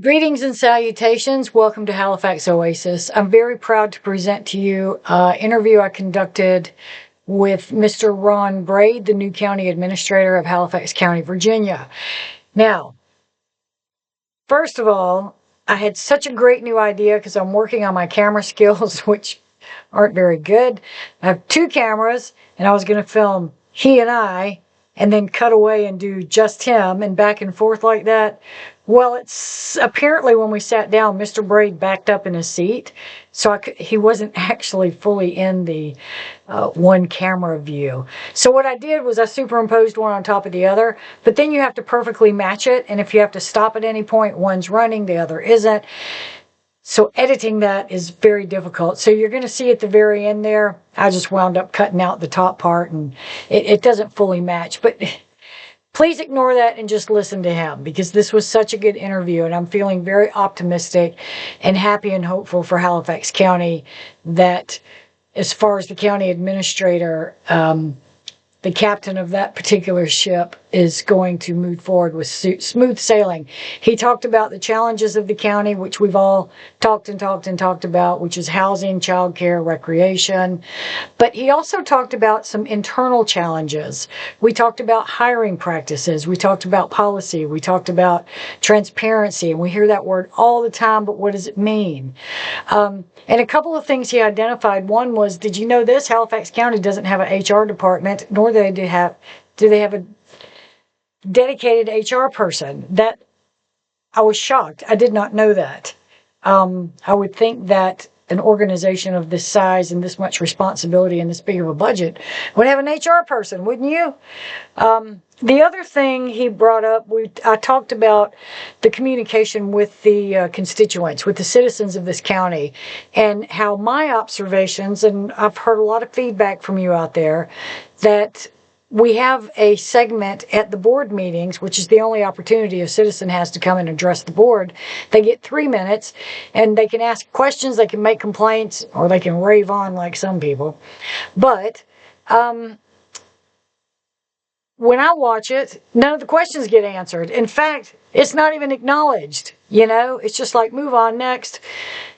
Greetings and salutations. Welcome to Halifax Oasis. I'm very proud to present to you an interview I conducted with Mr. Ron Brade, the new county administrator of Halifax County, Virginia. Now, first of all, I had such a great new idea because I'm working on my camera skills, which aren't very good. I have two cameras, and I was going to film he and I, and then cut away and do just him and back and forth like that. Well, it's apparently when we sat down, Mr. Brade backed up in his seat, so he wasn't actually fully in the one camera view. So what I did was I superimposed one on top of the other, but then you have to perfectly match it, and if you have to stop at any point, one's running, the other isn't. So editing that is very difficult. So you're going to see at the very end there, I just wound up cutting out the top part, and it doesn't fully match. But please ignore that and just listen to him, because this was such a good interview, and I'm feeling very optimistic and happy and hopeful for Halifax County that as far as the county administrator, the captain of that particular ship is going to move forward with smooth sailing. He talked about the challenges of the county, which we've all talked about, which is housing, childcare, recreation. But he also talked about some internal challenges. We talked about hiring practices. We talked about policy. We talked about transparency. And we hear that word all the time, but what does it mean? And a couple of things he identified. One was, did you know this? Halifax County doesn't have an HR department, nor do they have a dedicated HR person. That I was shocked. I did not know that. I would think that an organization of this size and this much responsibility and this big of a budget would have an HR person, wouldn't you? The other thing he brought up, I talked about the communication with the constituents, with the citizens of this county, and how my observations, and I've heard a lot of feedback from you out there, that we have a segment at the board meetings, which is the only opportunity a citizen has to come and address the board. They get 3 minutes, and they can ask questions, they can make complaints, or they can rave on like some people. But when I watch it, none of the questions get answered. In fact, it's not even acknowledged. You know, it's just like, move on, next.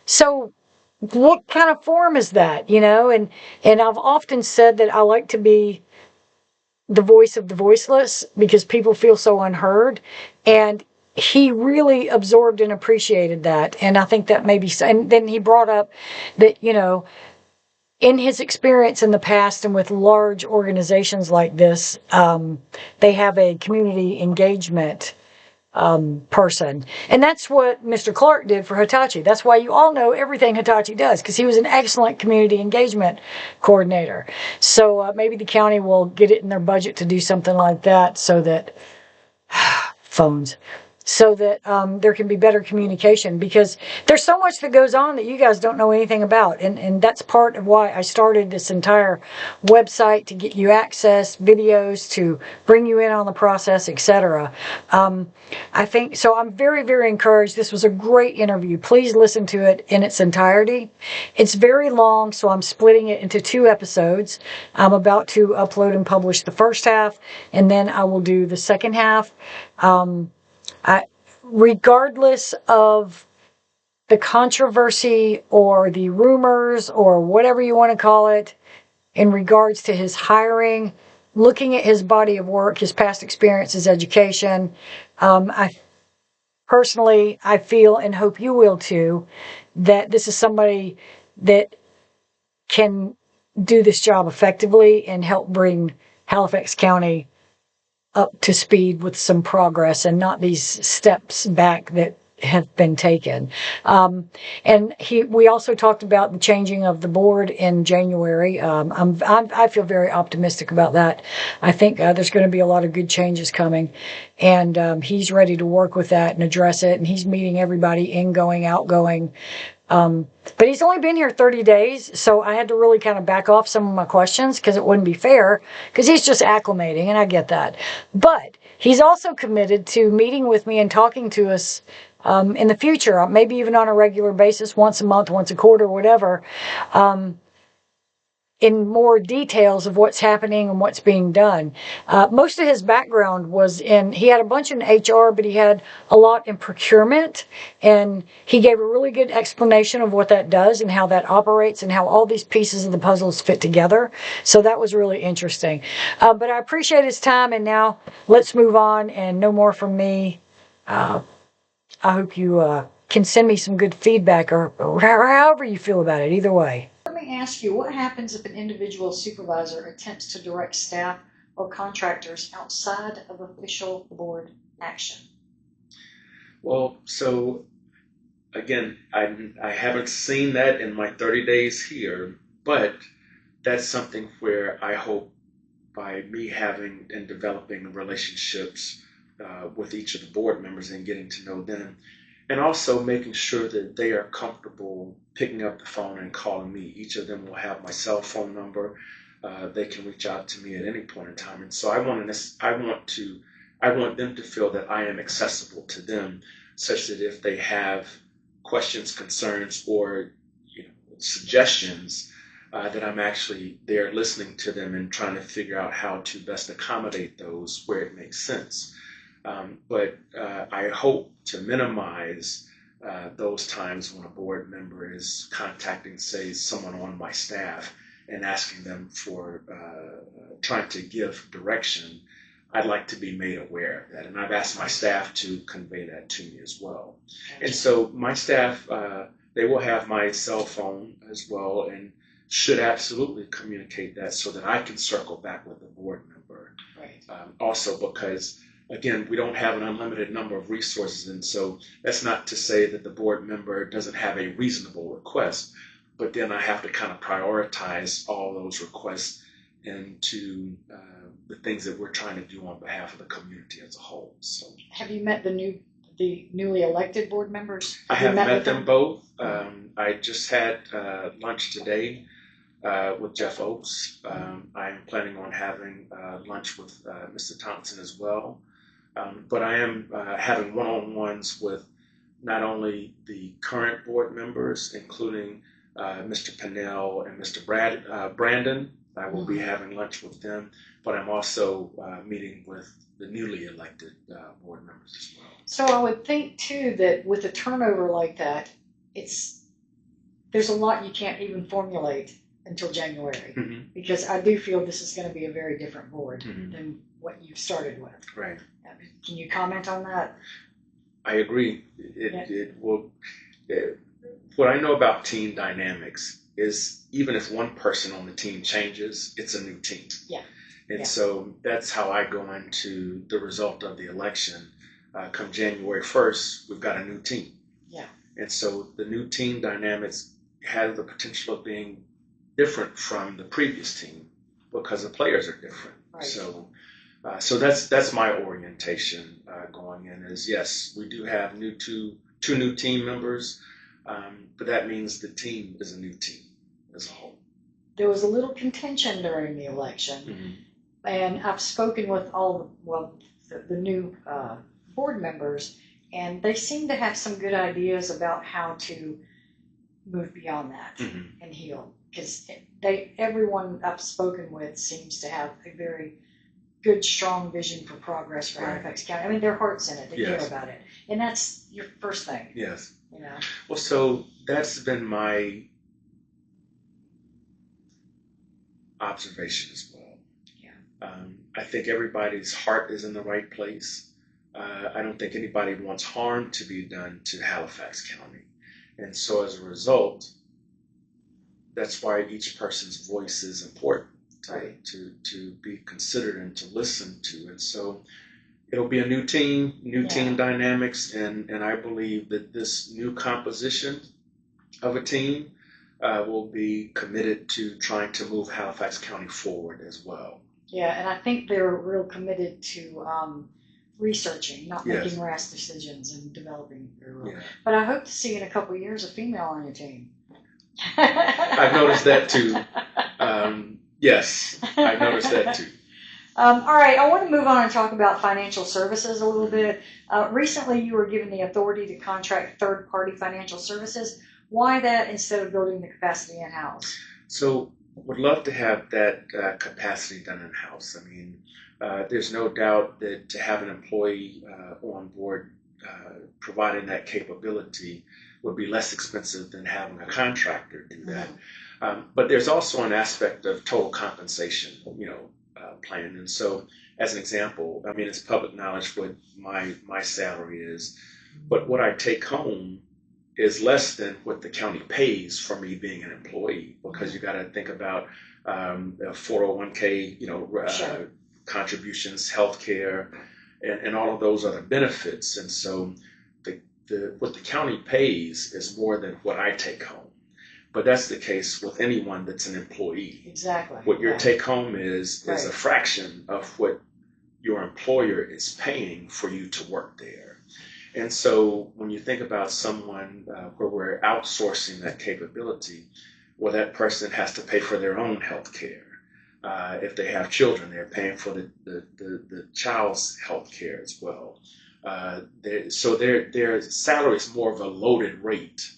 So what kind of forum is that, you know? And I've often said that I like to be the voice of the voiceless because people feel so unheard. And he really absorbed and appreciated that. And I think that maybe, and then he brought up that, you know, in his experience in the past and with large organizations like this, they have a community engagement person. And that's what Mr. Clark did for Hitachi. That's why you all know everything Hitachi does, because he was an excellent community engagement coordinator. So maybe the county will get it in their budget to do something like that, so that phones. So that there can be better communication, because there's so much that goes on that you guys don't know anything about. And that's part of why I started this entire website, to get you access, videos, to bring you in on the process, etc. I think, so I'm very, very encouraged. This was a great interview. Please listen to it in its entirety. It's very long, so I'm splitting it into 2 episodes. I'm about to upload and publish the first half, and then I will do the second half. Regardless of the controversy or the rumors or whatever you want to call it in regards to his hiring, looking at his body of work, his past experience, his education, I feel, and hope you will too, that this is somebody that can do this job effectively and help bring Halifax County up to speed with some progress, and not these steps back that have been taken. And we also talked about the changing of the board in January. I feel very optimistic about that. I think there's going to be a lot of good changes coming, and he's ready to work with that and address it. And he's meeting everybody, ingoing, outgoing. But he's only been here 30 days, so I had to really kind of back off some of my questions, because it wouldn't be fair, because he's just acclimating, and I get that. But he's also committed to meeting with me and talking to us in the future, maybe even on a regular basis, once a month, once a quarter, whatever. in more details of what's happening and what's being done. Most of his background was he had a bunch in HR, but he had a lot in procurement, and he gave a really good explanation of what that does and how that operates and how all these pieces of the puzzles fit together. So that was really interesting. But I appreciate his time, and now let's move on, and no more from me. I hope you can send me some good feedback or however you feel about it, either way. Let me ask you, what happens if an individual supervisor attempts to direct staff or contractors outside of official board action? Well, so again, I haven't seen that in my 30 days here, but that's something where I hope by me having and developing relationships with each of the board members and getting to know them, and also making sure that they are comfortable picking up the phone and calling me. Each of them will have my cell phone number. They can reach out to me at any point in time. And so I want them to feel that I am accessible to them, such that if they have questions, concerns, or suggestions, that I'm actually there listening to them and trying to figure out how to best accommodate those where it makes sense. But I hope to minimize those times when a board member is contacting, say, someone on my staff and asking them for trying to give direction. I'd like to be made aware of that, and I've asked my staff to convey that to me as well. And so my staff, they will have my cell phone as well, and should absolutely communicate that so that I can circle back with the board member. Right. Also, because again, we don't have an unlimited number of resources, and so that's not to say that the board member doesn't have a reasonable request, but then I have to kind of prioritize all those requests into the things that we're trying to do on behalf of the community as a whole. So, have you met the newly elected board members? I have met them both. I just had lunch today with Jeff Oakes. I am planning on having lunch with Mr. Thompson as well. But I am having one-on-ones with not only the current board members, including Mr. Pennell and Mr. Brandon. I will be having lunch with them, but I'm also meeting with the newly elected board members as well. So I would think too that with a turnover like that, there's a lot you can't even formulate until January, because I do feel this is going to be a very different board than what you started with. Right. Can you comment on that? I agree. It will. What I know about team dynamics is even if one person on the team changes, it's a new team. Yeah. And so that's how I go into the result of the election. Come January 1st, we've got a new team. Yeah. And so the new team dynamics have the potential of being different from the previous team because the players are different. Right. So that's my orientation going in. Is yes, we do have two new team members, but that means the team is a new team as a whole. There was a little contention during the election, and I've spoken with the new board members, and they seem to have some good ideas about how to move beyond that and heal. Because everyone I've spoken with seems to have a very good, strong vision for progress for Halifax County. I mean, their heart's in it. They care about it. And that's your first thing. Yes. You know? Well, so that's been my observation as well. Yeah. I think everybody's heart is in the right place. I don't think anybody wants harm to be done to Halifax County. And so as a result, that's why each person's voice is important, to be considered and to listen to. And so it'll be a new team dynamics, and I believe that this new composition of a team will be committed to trying to move Halifax County forward as well. Yeah, and I think they're real committed to researching, not making rash decisions and developing their role. Yeah. But I hope to see in a couple of years a female on your team. I've noticed that too. Yes, I've noticed that too. All right, I want to move on and talk about financial services a little bit. Recently, you were given the authority to contract third-party financial services. Why that instead of building the capacity in-house? So Would love to have that capacity done in-house. I mean, there's no doubt that to have an employee on board providing that capability would be less expensive than having a contractor do that. But there's also an aspect of total compensation, plan. And so, as an example, I mean, it's public knowledge what my salary is, but what I take home is less than what the county pays for me being an employee, because you got to think about 401k, Sure. contributions, healthcare, and all of those other benefits. And so what the county pays is more than what I take home. But that's the case with anyone that's an employee. Exactly. What your Yeah. take home is Right. a fraction of what your employer is paying for you to work there. And so when you think about someone where we're outsourcing that capability, well, that person has to pay for their own health care. If they have children, they're paying for the child's health care as well. So their salary is more of a loaded rate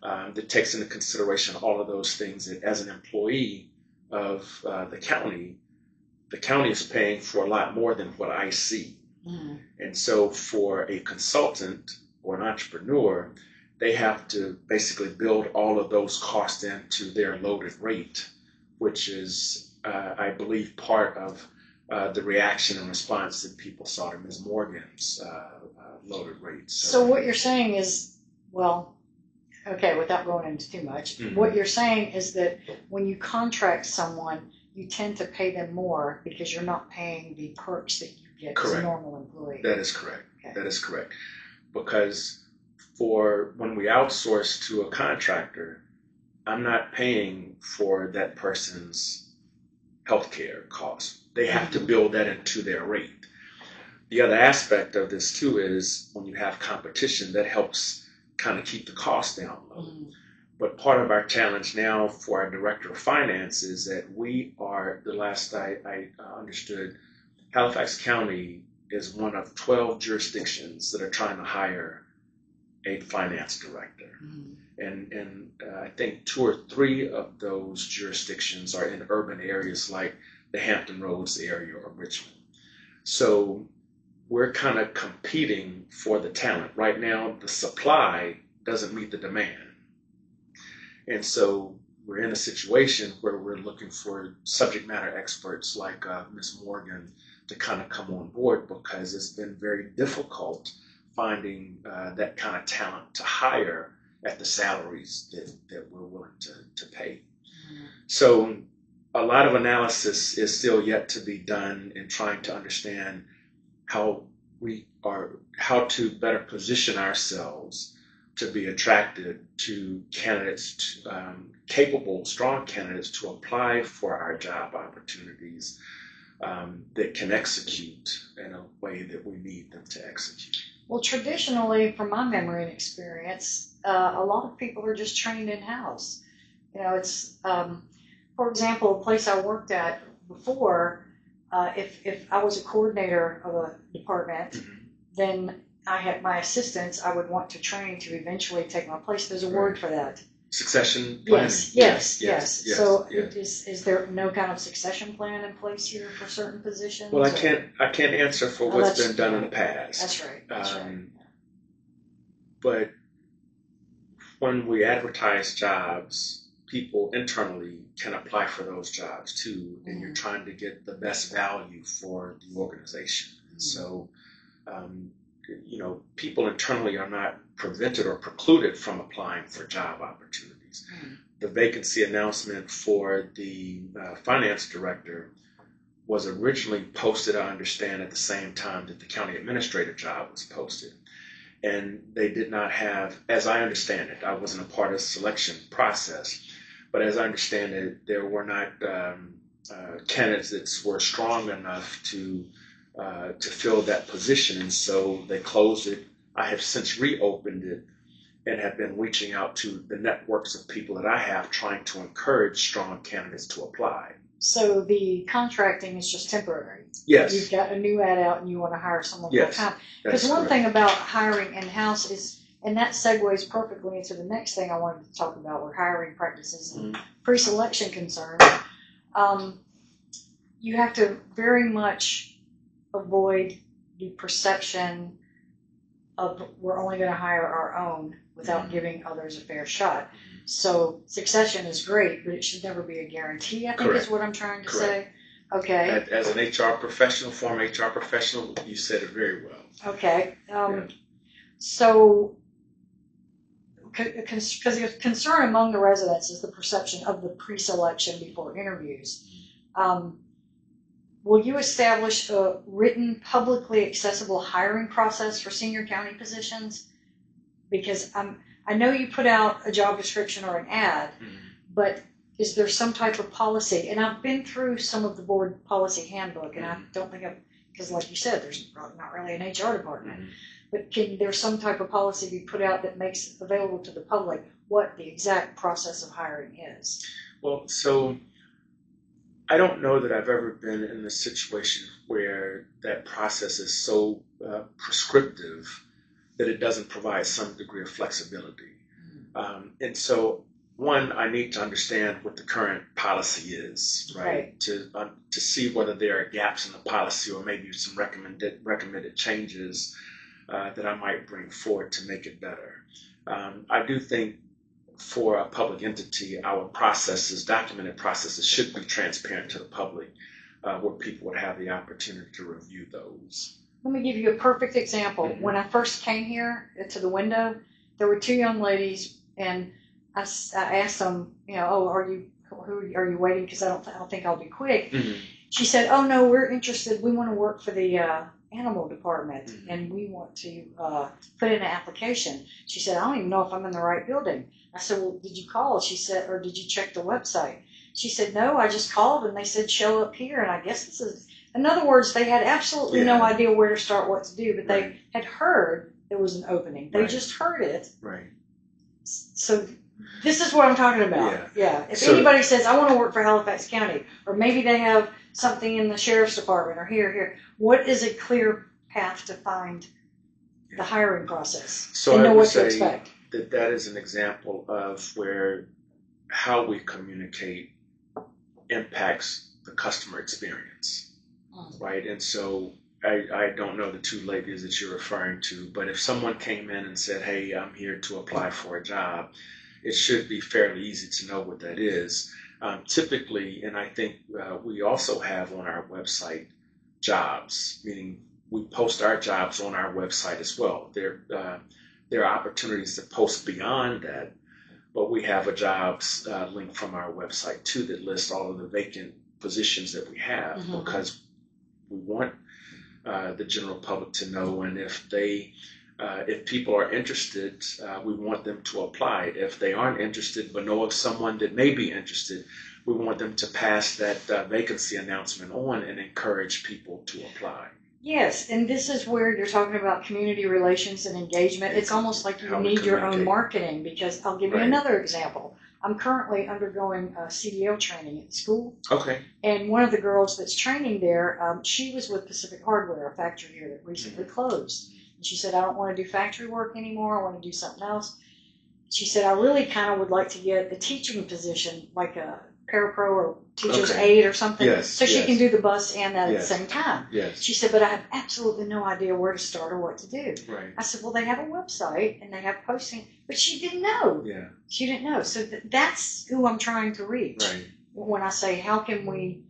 that takes into consideration all of those things that as an employee of the county is paying for a lot more than what I see. And so for a consultant or an entrepreneur, they have to basically build all of those costs into their loaded rate, which is, I believe, part of the reaction and response that people saw to Ms. Morgan's loaded rate. So what you're saying is, well, okay, without going into too much, what you're saying is that when you contract someone, you tend to pay them more because you're not paying the perks that you get as a normal employee. That is correct. Okay. That is correct. Because for when we outsource to a contractor, I'm not paying for that person's healthcare costs. They have to build that into their rate. The other aspect of this too is when you have competition, that helps kind of keep the cost down low. But part of our challenge now for our director of finance is that we are, the last I understood, Halifax County is one of 12 jurisdictions that are trying to hire a finance director. And I think 2 or 3 of those jurisdictions are in urban areas like the Hampton Roads area or Richmond. So we're kind of competing for the talent. Right now, the supply doesn't meet the demand. And so we're in a situation where we're looking for subject matter experts like Ms. Morgan to kind of come on board, because it's been very difficult finding that kind of talent to hire at the salaries that we're willing to pay. So a lot of analysis is still yet to be done in trying to understand how to better position ourselves to be attracted to candidates, capable, strong candidates to apply for our job opportunities that can execute in a way that we need them to execute. Well, traditionally, from my memory and experience, a lot of people are just trained in-house. It's, for example, a place I worked at before, if I was a coordinator of a department, then I had my assistants I would want to train to eventually take my place. There's a word for that. Succession planning. Yes. So is there no kind of succession plan in place here for certain positions? Well, I can't answer for what's been done in the past. That's right. But when we advertise jobs, people internally can apply for those jobs too, and you're trying to get the best value for the organization. So, people internally are not prevented or precluded from applying for job opportunities. The vacancy announcement for the finance director was originally posted, I understand, at the same time that the county administrator job was posted. And they did not have, as I understand it, I wasn't a part of the selection process, but as I understand it, there were not candidates that were strong enough to fill that position, and so they closed it. I have since reopened it and have been reaching out to the networks of people that I have, trying to encourage strong candidates to apply. So the contracting is just temporary. Yes. You've got a new ad out and you want to hire someone full time. Because one thing about hiring in-house is, And that segues perfectly into the next thing I wanted to talk about, were hiring practices and pre-selection concerns. You have to very much avoid the perception of we're only going to hire our own without giving others a fair shot. So succession is great, but it should never be a guarantee, I think is what I'm trying to say. Okay. As an HR professional, former HR professional, you said it very well. Okay. So, because the concern among the residents is the perception of the pre-selection before interviews. Will you establish a written, publicly accessible hiring process for senior county positions? Because I know you put out a job description or an ad, but is there some type of policy? And I've been through some of the board policy handbook, and I don't think because like you said, there's not really an HR department. But can there some type of policy be put out that makes available to the public what the exact process of hiring is? Well, so I don't know that I've ever been in a situation where that process is so prescriptive that it doesn't provide some degree of flexibility. And so, one, I need to understand what the current policy is, right? To see whether there are gaps in the policy or maybe some recommended changes that I might bring forward to make it better. I do think for a public entity, our processes, documented processes, should be transparent to the public, where people would have the opportunity to review those. Let me give you a perfect example. When I first came here to the window, there were two young ladies, and I asked them, oh, are you waiting? Because I don't think I'll be quick. She said, oh no, we're interested. We want to work for the animal department, and we want to put in an application. She said, I don't even know if I'm in the right building. I said, well, did you call? She said, or did you check the website? She said, no, I just called and they said, show up here. And I guess this is, in other words, they had absolutely no idea where to start, what to do, but they had heard there was an opening. They just heard it. Right. So this is what I'm talking about. If anybody says, I want to work for Halifax County, or maybe they have something in the sheriff's department or here, what is a clear path to find the hiring process and know what to expect? That is an example of where how we communicate impacts the customer experience, right? And so I don't know the two ladies that you're referring to, but if someone came in and said, hey, I'm here to apply for a job, it should be fairly easy to know what that is. Typically, and I think we also have on our website jobs, meaning we post our jobs on our website as well. There are opportunities to post beyond that, but we have a jobs link from our website too that lists all of the vacant positions that we have, because we want the general public to know, and if people are interested, we want them to apply. If they aren't interested but know of someone that may be interested, we want them to pass that vacancy announcement on and encourage people to apply. Yes, and this is where you're talking about community relations and engagement. It's almost like you need your own marketing, because I'll give you another example. I'm currently undergoing CDL training at school. Okay. And one of the girls that's training there, she was with Pacific Hardware, a factory here that recently closed. And she said, I don't want to do factory work anymore. I want to do something else. She said, I really kind of would like to get a teaching position, like a parapro or teacher's aide or something, so she can do the bus and that at the same time. She said, but I have absolutely no idea where to start or what to do. I said, well, they have a website and they have posting, but she didn't know. She didn't know. So that's who I'm trying to reach. When I say, how can we,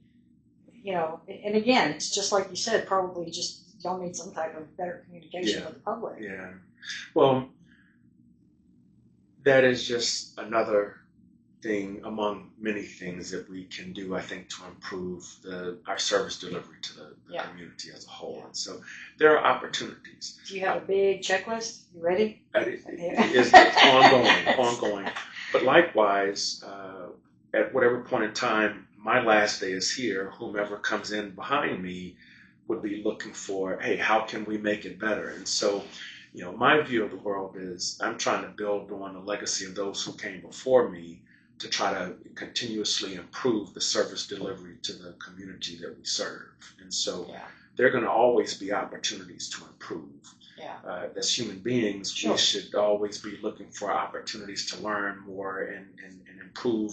and again, it's just like you said, probably just y'all need some type of better communication with the public. Well, that is just another thing among many things that we can do, I think, to improve our service delivery to the community as a whole. And so there are opportunities. Do you have a big checklist? You ready? It's ongoing. But likewise, at whatever point in time my last day is here, whomever comes in behind me would be looking for, hey, how can we make it better? And so, my view of the world is I'm trying to build on the legacy of those who came before me to try to continuously improve the service delivery to the community that we serve. And so there are going to always be opportunities to improve. Yeah. As human beings, Sure. we should always be looking for opportunities to learn more and improve.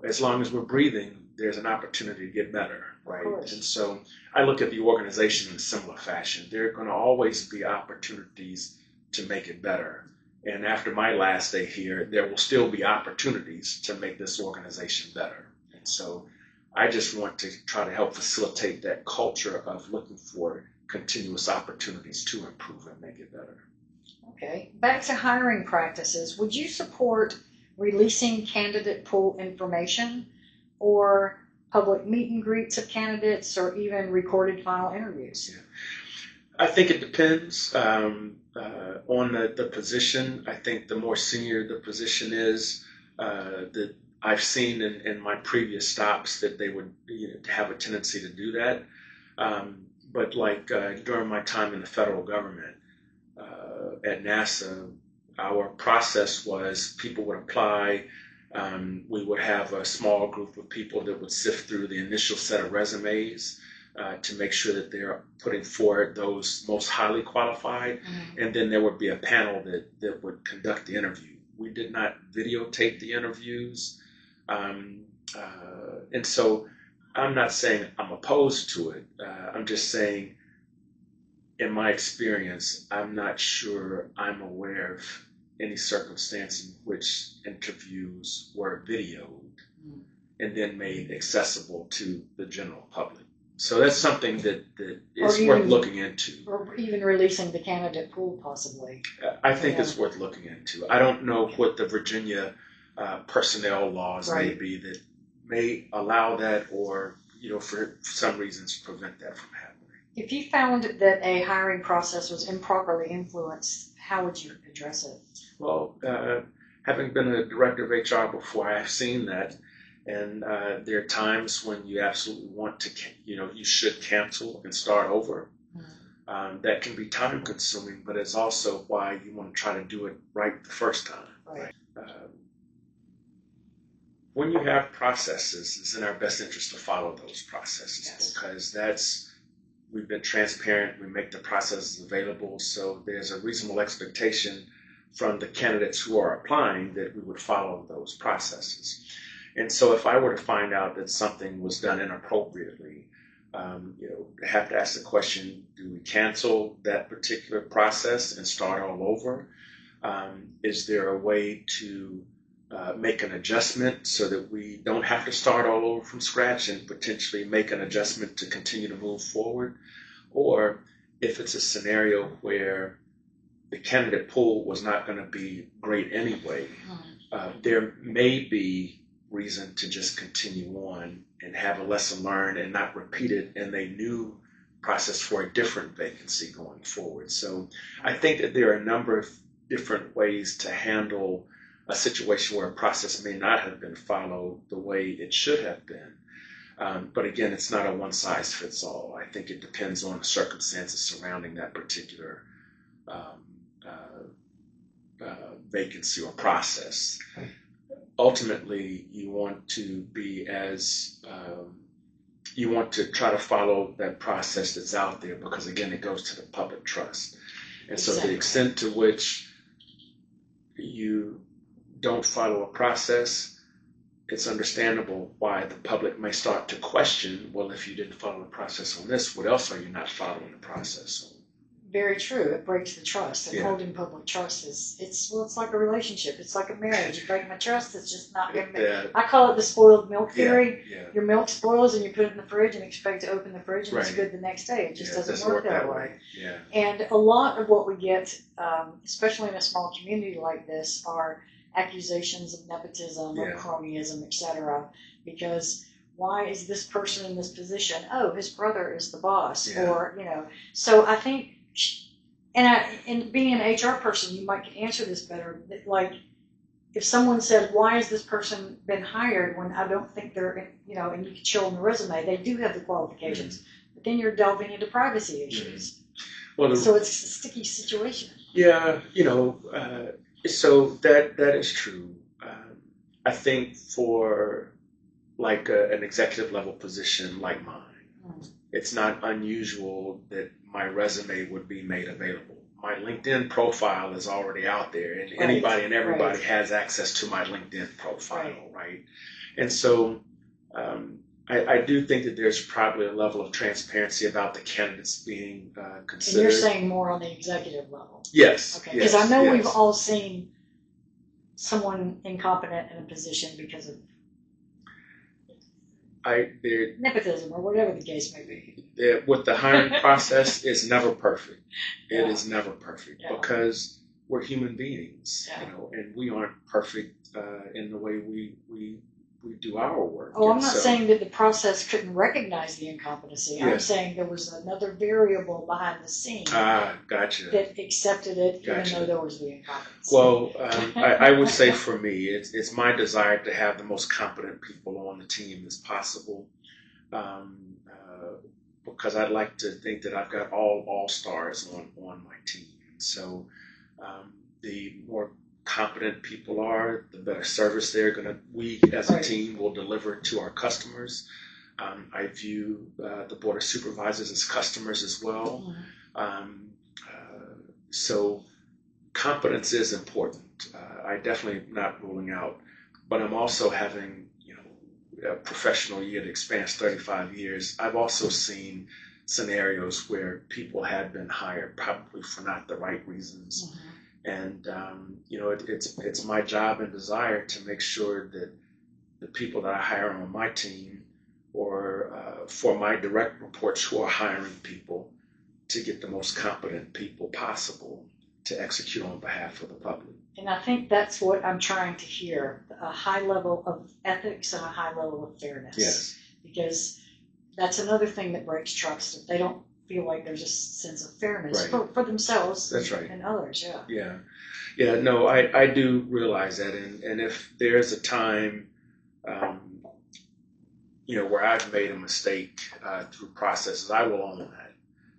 As long as we're breathing, there's an opportunity to get better, right? Of course. And so I look at the organization in a similar fashion. There are going to always be opportunities to make it better. And after my last day here, there will still be opportunities to make this organization better. And so I just want to try to help facilitate that culture of looking for continuous opportunities to improve and make it better. Okay. Back to hiring practices. Would you support releasing candidate pool information or public meet and greets of candidates or even recorded final interviews? Yeah. I think it depends on the position. I think the more senior the position is, that I've seen in my previous stops that they would have a tendency to do that. But like during my time in the federal government at NASA, our process was people would apply. We would have a small group of people that would sift through the initial set of resumes to make sure that they're putting forward those most highly qualified. Mm-hmm. And then there would be a panel that would conduct the interview. We did not videotape the interviews. And so I'm not saying I'm opposed to it. I'm just saying, in my experience, I'm not sure I'm aware of any circumstance in which interviews were videoed and then made accessible to the general public. So that's something that is worth looking into. Or even releasing the candidate pool, possibly. I think it's worth looking into. I don't know what the Virginia personnel laws may be that may allow that or, for some reasons prevent that from happening. If you found that a hiring process was improperly influenced, how would you address it? Well, having been a director of HR before, I've seen that. And there are times when you absolutely want to, you should cancel and start over. Mm-hmm. That can be time consuming, but it's also why you want to try to do it right the first time. Right. When you have processes, it's in our best interest to follow those processes because we've been transparent, we make the processes available, so there's a reasonable expectation from the candidates who are applying that we would follow those processes. And so if I were to find out that something was done inappropriately, have to ask the question, do we cancel that particular process and start all over? Is there a way to make an adjustment so that we don't have to start all over from scratch and potentially make an adjustment to continue to move forward? Or if it's a scenario where the candidate pool was not going to be great anyway, there may be reason to just continue on and have a lesson learned and not repeat it in a new process for a different vacancy going forward. So I think that there are a number of different ways to handle a situation where a process may not have been followed the way it should have been. But again, it's not a one-size-fits-all. I think it depends on the circumstances surrounding that particular vacancy or process. Ultimately, you want to try to follow that process that's out there because, again, it goes to the public trust. And so the extent to which you don't follow a process, it's understandable why the public may start to question, well, if you didn't follow the process on this, what else are you not following the process on? Very true. It breaks the trust. And holding public trust it's like a relationship. It's like a marriage. You break my trust, it's just not going to be. I call it the spoiled milk theory. Yeah. Your milk spoils and you put it in the fridge and expect to open the fridge and it's good the next day. It just doesn't work that way. Yeah. And a lot of what we get, especially in a small community like this, are accusations of nepotism or cronyism, etc. Because why is this person in this position? Oh, his brother is the boss, or So I think, and being an HR person, you might answer this better. Like, if someone said, "Why has this person been hired?" when I don't think they're, and you can show them the resume, they do have the qualifications, but then you're delving into privacy issues. Well, so it's a sticky situation. Yeah, so that is true. I think for like an executive level position like mine, it's not unusual that my resume would be made available. My LinkedIn profile is already out there, and anybody and everybody has access to my LinkedIn profile, right? And so I do think that there's probably a level of transparency about the candidates being considered. And you're saying more on the executive level? Yes. Okay, because I know we've all seen someone incompetent in a position because of nepotism or whatever the case may be. With the hiring process, it's never perfect. It is never perfect because we're human beings, and we aren't perfect in the way we do our work. Oh, I'm not saying that the process couldn't recognize the incompetency. I'm saying there was another variable behind the scenes gotcha. that accepted it even though there was the incompetency. Well, I would say for me, it's my desire to have the most competent people on the team as possible, because I'd like to think that I've got all stars on my team. So the more competent people are, the better service we as a team will deliver to our customers. I view the Board of Supervisors as customers as well. So competence is important. I definitely am not ruling out, but I'm also having a professional year that spans 35 years. I've also seen scenarios where people had been hired probably for not the right reasons. And, it's my job and desire to make sure that the people that I hire on my team or for my direct reports who are hiring people to get the most competent people possible to execute on behalf of the public. And I think that's what I'm trying to hear, a high level of ethics and a high level of fairness. Yes. Because that's another thing that breaks trust. If they don't feel like there's a sense of fairness for themselves and others. No, I do realize that, and if there's a time where I've made a mistake through processes, I will own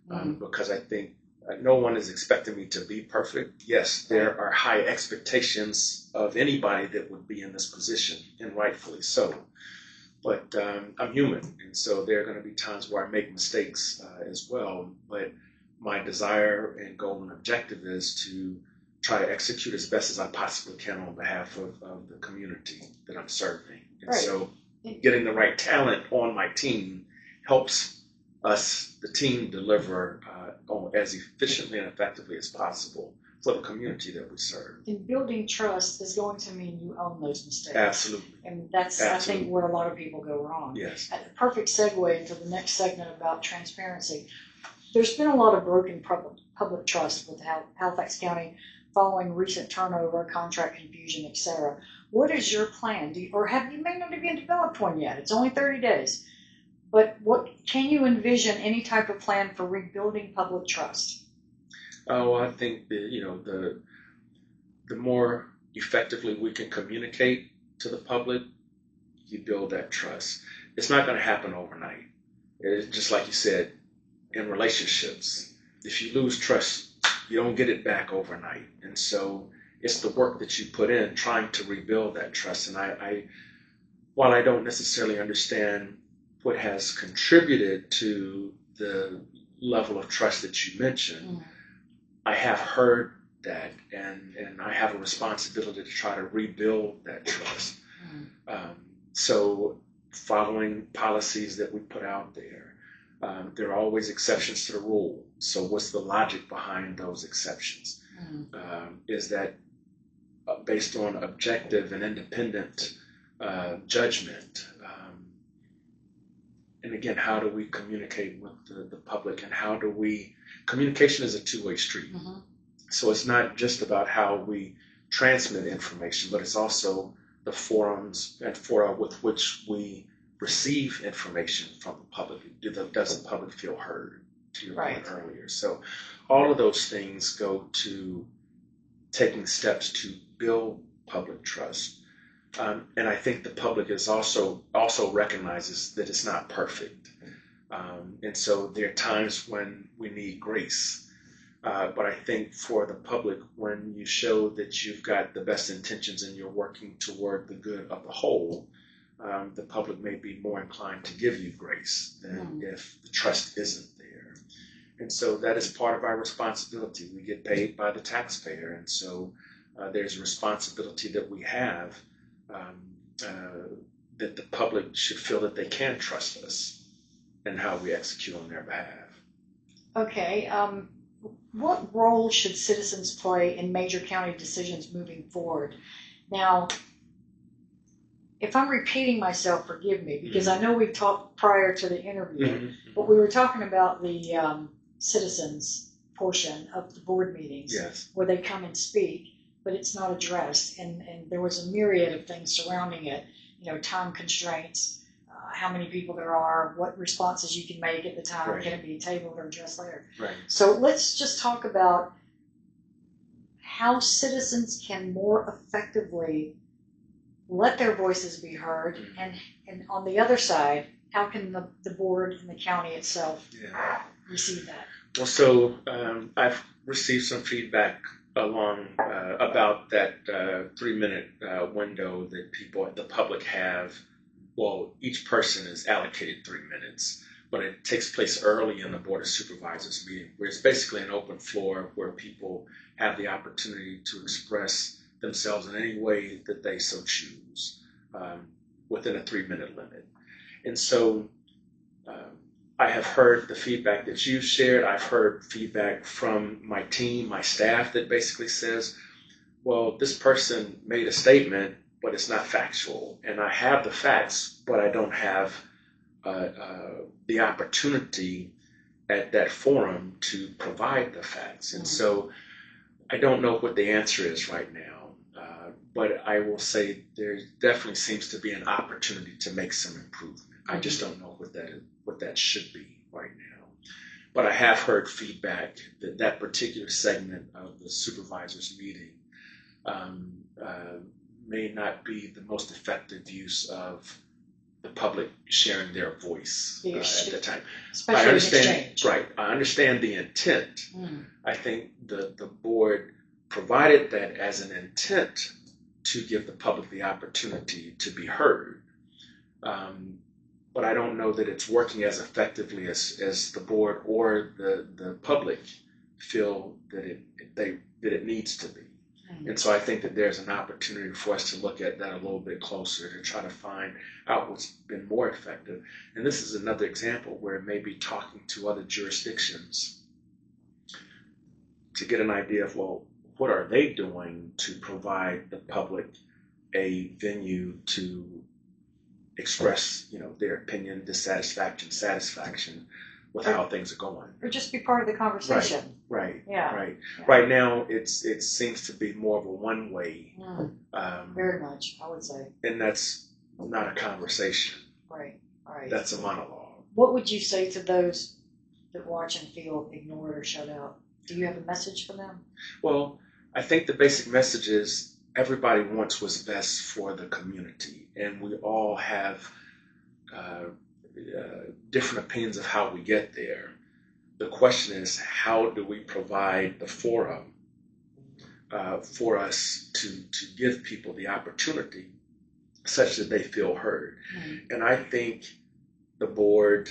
that, because I think no one is expecting me to be perfect. Yes, there are high expectations of anybody that would be in this position, and rightfully so. But I'm human, and so there are going to be times where I make mistakes as well. But my desire and goal and objective is to try to execute as best as I possibly can on behalf of the community that I'm serving. And so getting the right talent on my team helps us, the team, deliver as efficiently and effectively as possible for the community that we serve. And building trust is going to mean you own those mistakes. Absolutely. And that's, I think, where a lot of people go wrong. Yes. A perfect segue into the next segment about transparency. There's been a lot of broken public trust with Halifax County following recent turnover, contract confusion, etc. What is your plan? You may not even developed one yet. It's only 30 days. But can you envision any type of plan for rebuilding public trust? Oh, I think that, the more effectively we can communicate to the public, you build that trust. It's not going to happen overnight. It's just like you said, in relationships, if you lose trust, you don't get it back overnight. And so it's the work that you put in trying to rebuild that trust. And while I don't necessarily understand what has contributed to the level of trust that you mentioned, I have heard that, and I have a responsibility to try to rebuild that trust. So following policies that we put out there, there are always exceptions to the rule. So what's the logic behind those exceptions? Is that based on objective and independent judgment? And again, how do we communicate with the public, and communication is a two-way street. So it's not just about how we transmit information, but it's also the forums and fora with which we receive information from the public. Does the public feel heard, to your point earlier? So all of those things go to taking steps to build public trust. And I think the public is also recognizes that it's not perfect. And so there are times when we need grace. But I think for the public, when you show that you've got the best intentions and you're working toward the good of the whole, the public may be more inclined to give you grace than if the trust isn't there. And so that is part of our responsibility. We get paid by the taxpayer, and so there's a responsibility that we have that the public should feel that they can trust us and how we execute on their behalf. Okay. What role should citizens play in major county decisions moving forward? Now, if I'm repeating myself, forgive me, because I know we talked prior to the interview, but we were talking about the citizens portion of the board meetings, yes, where they come and speak, but it's not addressed, and there was a myriad of things surrounding it, time constraints, how many people there are, what responses you can make at the time, right. Can it be tabled or addressed later? Right. So let's just talk about how citizens can more effectively let their voices be heard, and on the other side, how can the board and the county itself receive that? Well, so I've received some feedback along about that 3-minute window that the public have. Well, each person is allocated 3 minutes, but it takes place early in the Board of Supervisors meeting, where it's basically an open floor where people have the opportunity to express themselves in any way that they so choose within a 3-minute limit. And so I have heard the feedback that you've shared. I've heard feedback from my team, my staff, that basically says, well, this person made a statement, but it's not factual. And I have the facts, but I don't have the opportunity at that forum to provide the facts. And so I don't know what the answer is right now. But I will say there definitely seems to be an opportunity to make some improvement. I just don't know what that should be right now. But I have heard feedback that that particular segment of the supervisors meeting may not be the most effective use of the public sharing their voice at the time. Especially I understand, exchange. right? I understand the intent. I think the board provided that as an intent to give the public the opportunity to be heard. But I don't know that it's working as effectively as the board or the public feel that it needs to be. And so I think that there's an opportunity for us to look at that a little bit closer to try to find out what's been more effective. And this is another example where maybe talking to other jurisdictions to get an idea of, well, what are they doing to provide the public a venue to express, their opinion, dissatisfaction, satisfaction with how things are going, or just be part of the conversation. Right. Yeah. Right now, it seems to be more of a one-way. Very much, I would say. And that's not a conversation. Right. That's a monologue. What would you say to those that watch and feel ignored or shut out? Do you have a message for them? Well, I think the basic message is everybody wants what's best for the community, and we all have different opinions of how we get there. The question is, how do we provide the forum for us to give people the opportunity such that they feel heard? And I think the board,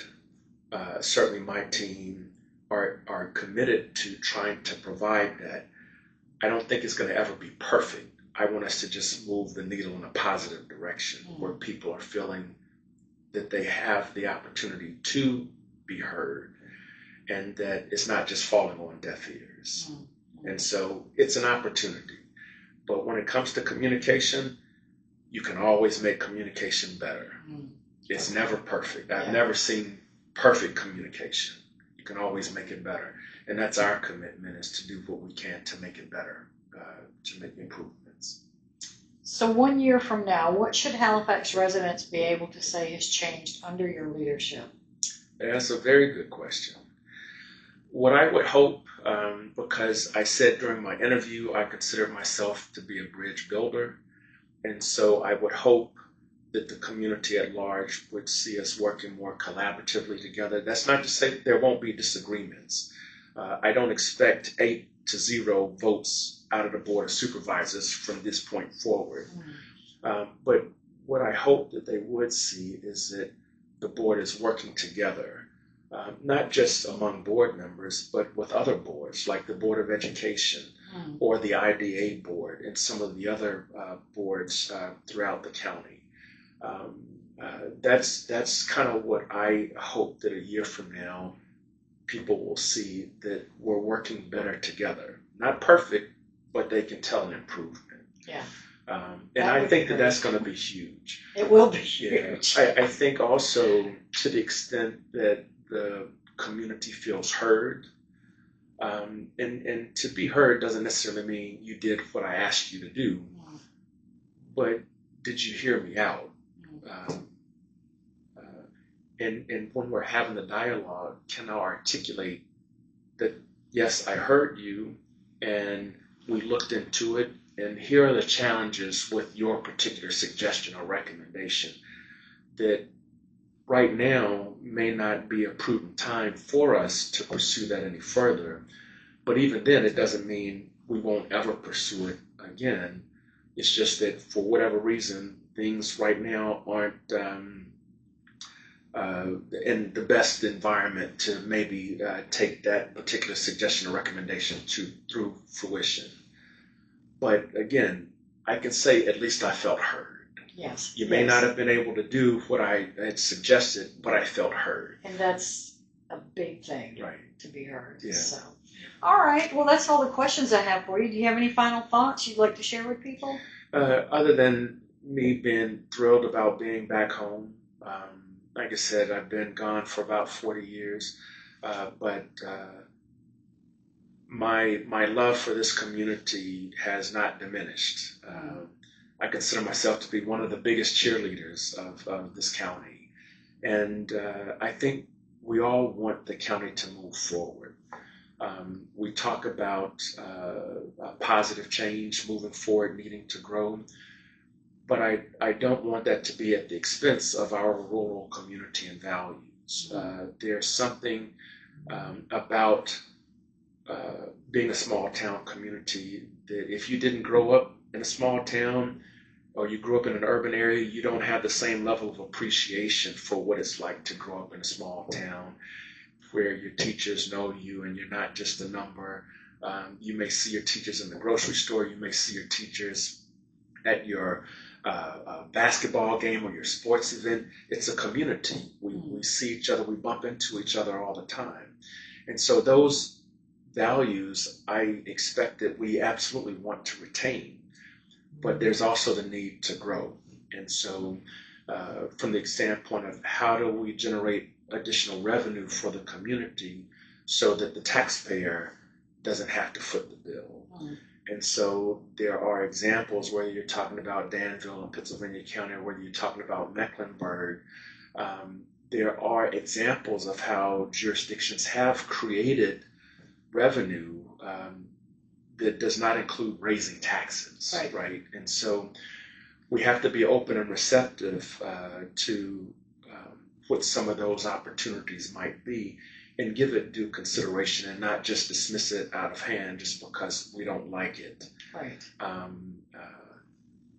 certainly my team, are committed to trying to provide that. I don't think it's going to ever be perfect. I want us to just move the needle in a positive direction where people are feeling that they have the opportunity to be heard and that it's not just falling on deaf ears. And so it's an opportunity. But when it comes to communication, you can always make communication better. It's never perfect. I've never seen perfect communication. You can always make it better. And that's our commitment, is to do what we can to make it better, to make improvements. So 1 year from now, what should Halifax residents be able to say has changed under your leadership? That's a very good question. What I would hope, because I said during my interview, I consider myself to be a bridge builder. And so I would hope that the community at large would see us working more collaboratively together. That's not to say there won't be disagreements. I don't expect 8-0 votes out of the Board of Supervisors from this point forward. But what I hope that they would see is that the board is working together, not just among board members, but with other boards like the Board of Education or the IDA board and some of the other boards throughout the county. That's kind of what I hope that a year from now people will see, that we're working better together. Not perfect, but they can tell an improvement. Yeah. And I think that that's going to be huge. It will be huge. Yeah. I think also to the extent that the community feels heard, and to be heard doesn't necessarily mean you did what I asked you to do, but did you hear me out? And when we're having the dialogue, can I articulate that, yes, I heard you, and we looked into it, and here are the challenges with your particular suggestion or recommendation, that right now may not be a prudent time for us to pursue that any further. But even then, it doesn't mean we won't ever pursue it again. It's just that for whatever reason, things right now aren't in the best environment to maybe take that particular suggestion or recommendation through fruition. But again, I can say at least I felt heard. Yes. You may not have been able to do what I had suggested, but I felt heard. And that's a big thing, right, to be heard. Yeah. So, all right. Well, that's all the questions I have for you. Do you have any final thoughts you'd like to share with people? Other than me being thrilled about being back home. Like I said, I've been gone for about 40 years, but my love for this community has not diminished. I consider myself to be one of the biggest cheerleaders of this county, and I think we all want the county to move forward. We talk about positive change, moving forward, needing to grow. But I don't want that to be at the expense of our rural community and values. There's something about being a small town community that if you didn't grow up in a small town, or you grew up in an urban area, you don't have the same level of appreciation for what it's like to grow up in a small town where your teachers know you and you're not just a number. You may see your teachers in the grocery store, you may see your teachers at your basketball game or your sports event. It's a community. We see each other, we bump into each other all the time. And so those values, I expect that we absolutely want to retain, but there's also the need to grow. And so from the standpoint of how do we generate additional revenue for the community so that the taxpayer doesn't have to foot the bill. And so there are examples, whether you're talking about Danville in Pennsylvania County or whether you're talking about Mecklenburg, there are examples of how jurisdictions have created revenue that does not include raising taxes, right? And so we have to be open and receptive to what some of those opportunities might be, and give it due consideration and not just dismiss it out of hand just because we don't like it. Right.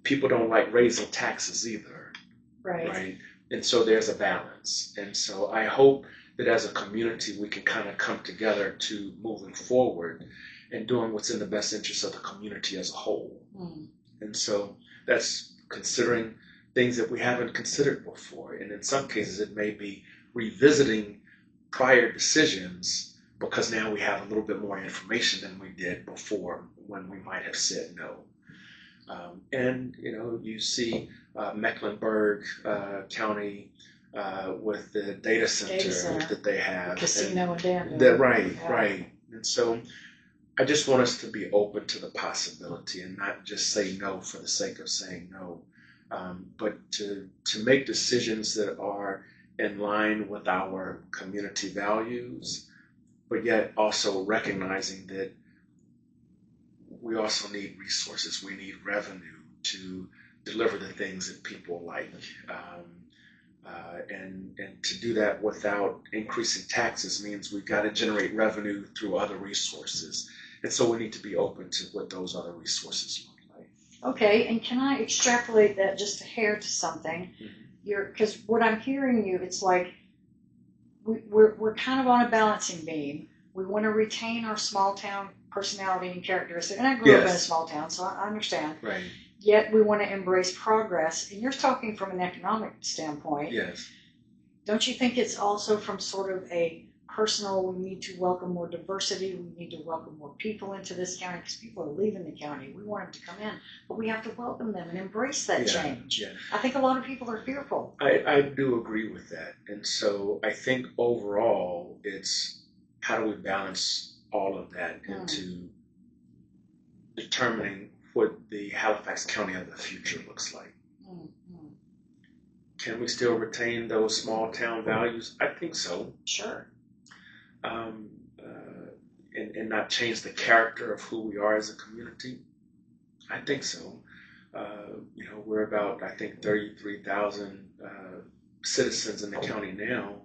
People don't like raising taxes either. Right. And so there's a balance. And so I hope that as a community we can kind of come together to moving forward and doing what's in the best interest of the community as a whole. And so that's considering things that we haven't considered before. And in some cases it may be revisiting prior decisions because now we have a little bit more information than we did before when we might have said no. And you see Mecklenburg County with the data center that they have, casino in Danville. Right. And so I just want us to be open to the possibility and not just say no for the sake of saying no, but to make decisions that are in line with our community values, but yet also recognizing that we also need resources. We need revenue to deliver the things that people like. And to do that without increasing taxes means we've got to generate revenue through other resources. And so we need to be open to what those other resources look like. Okay, and can I extrapolate that just a hair to something? Because what I'm hearing you, it's like we're kind of on a balancing beam. We want to retain our small town personality and characteristics. And I grew up in a small town, so I understand. Right. Yet we want to embrace progress. And you're talking from an economic standpoint. Yes. Don't you think it's also from sort of a personal, we need to welcome more diversity, we need to welcome more people into this county because people are leaving the county. We want them to come in, but we have to welcome them and embrace that change. Yeah. I think a lot of people are fearful. I do agree with that. And so I think overall it's how do we balance all of that into determining what the Halifax County of the future looks like. Can we still retain those small town values? I think so. Sure. And not change the character of who we are as a community? I think so. We're about, I think, 33,000 citizens in the county now.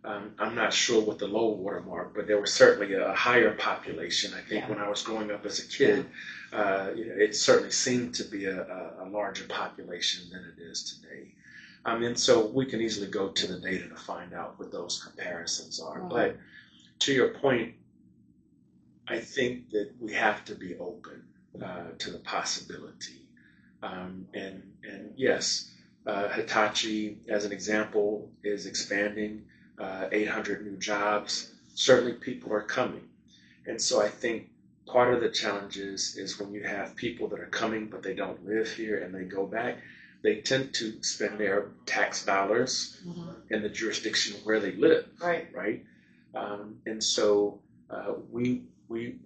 I'm not sure what the low water mark, but there was certainly a higher population. I think when I was growing up as a kid, it certainly seemed to be a larger population than it is today. And so we can easily go to the data to find out what those comparisons are. But to your point, I think that we have to be open to the possibility. And yes, Hitachi, as an example, is expanding, 800 new jobs. Certainly people are coming. And so I think part of the challenge is when you have people that are coming but they don't live here and they go back, they tend to spend their tax dollars in the jurisdiction where they live. Right. And so we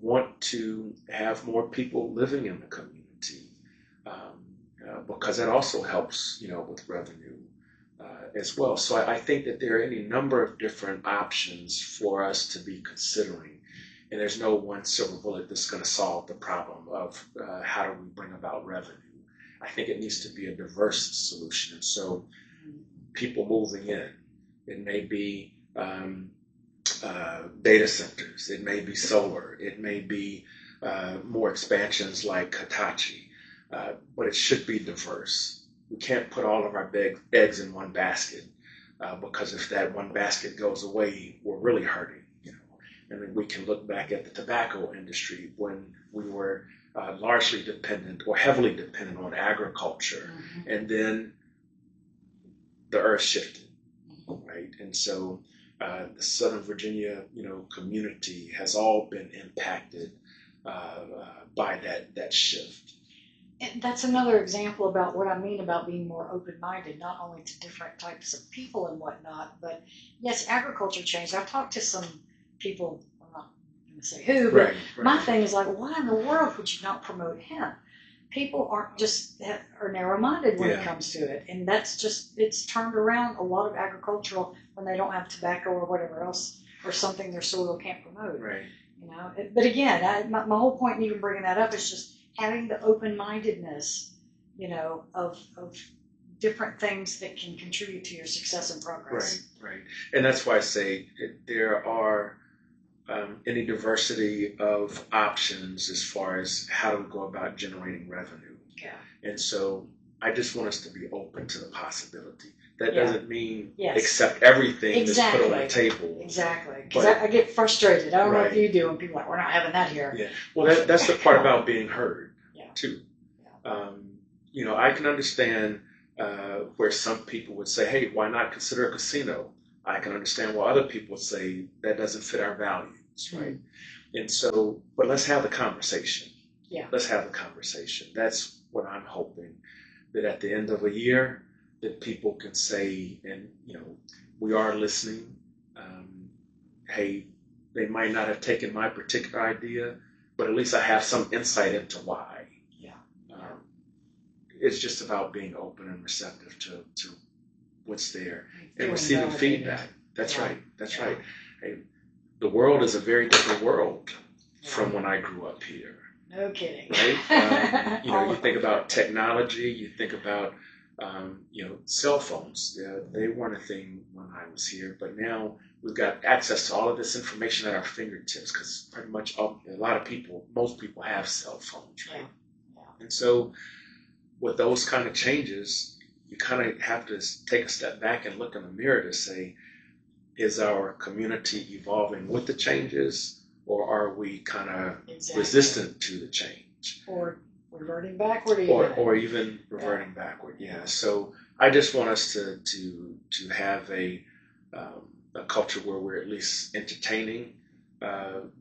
want to have more people living in the community because that also helps, with revenue as well. So I think that there are any number of different options for us to be considering. And there's no one silver bullet that's going to solve the problem of how do we bring about revenue. I think it needs to be a diverse solution. And so people moving in, it may be data centers, it may be solar, it may be more expansions like Hitachi, but it should be diverse. We can't put all of our eggs in one basket because if that one basket goes away, we're really hurting. And then we can look back at the tobacco industry when we were largely dependent or heavily dependent on agriculture, and then the earth shifted, right? And so the Southern Virginia, community has all been impacted by that shift. And that's another example about what I mean about being more open-minded, not only to different types of people and whatnot, but yes, agriculture changed. I've talked to some people, I'm not going to say who, but my thing is like, why in the world would you not promote hemp? People are narrow-minded when it comes to it, and it's turned around a lot of agricultural when they don't have tobacco or whatever else or something their soil can't promote. Right. But again, my whole point in even bringing that up is just having the open-mindedness, of different things that can contribute to your success and progress. Right. And that's why I say there are any diversity of options as far as how do we go about generating revenue. Yeah. And so I just want us to be open to the possibility. That doesn't mean accept everything that's put on the table. Exactly. Because I get frustrated. I don't know if you do, and people are like, we're not having that here. Yeah. Well, that's the part about being heard, too. Yeah. I can understand where some people would say, hey, why not consider a casino? I can understand why other people would say that doesn't fit our values, right? And so, but let's have the conversation. Yeah. Let's have the conversation. That's what I'm hoping, that at the end of a year, that people can say, and we are listening. Hey, they might not have taken my particular idea, but at least I have some insight into why. Yeah. It's just about being open and receptive to what's there and receiving feedback. That's right. Hey, the world is a very different world from when I grew up here. No kidding. Right? You think about technology, you think about cell phones. They weren't a thing when I was here, but now we've got access to all of this information at our fingertips because pretty much most people have cell phones, right? Yeah. And so with those kind of changes, you kind of have to take a step back and look in the mirror to say, is our community evolving with the changes, or are we kind of resistant to the change? Or reverting backward or even reverting backward. Yeah. So I just want us to have a culture where we're at least entertaining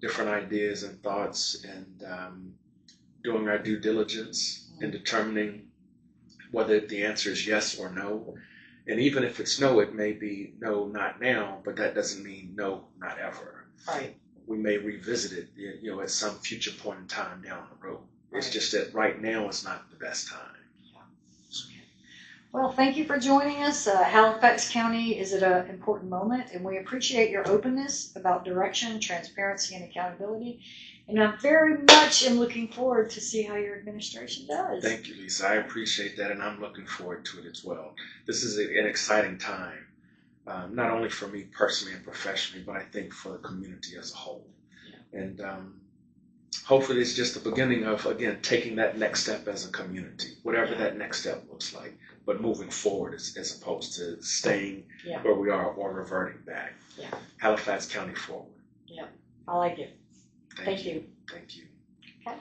different ideas and thoughts, and doing our due diligence in determining whether the answer is yes or no. And even if it's no, it may be no, not now, but that doesn't mean no, not ever. Right. We may revisit it, at some future point in time down the road. It's just that right now is not the best time. Well, thank you for joining us. Halifax County is at an important moment, and we appreciate your openness about direction, transparency, and accountability. And I very much am looking forward to see how your administration does. Thank you, Lisa. I appreciate that, and I'm looking forward to it as well. This is an exciting time, not only for me personally and professionally, but I think for the community as a whole. Yeah. And hopefully it's just the beginning of, again, taking that next step as a community, whatever that next step looks like, but moving forward as opposed to staying where we are or reverting back. Yeah. Halifax County forward. Yeah, I like it. Thank you. Thank you. Okay.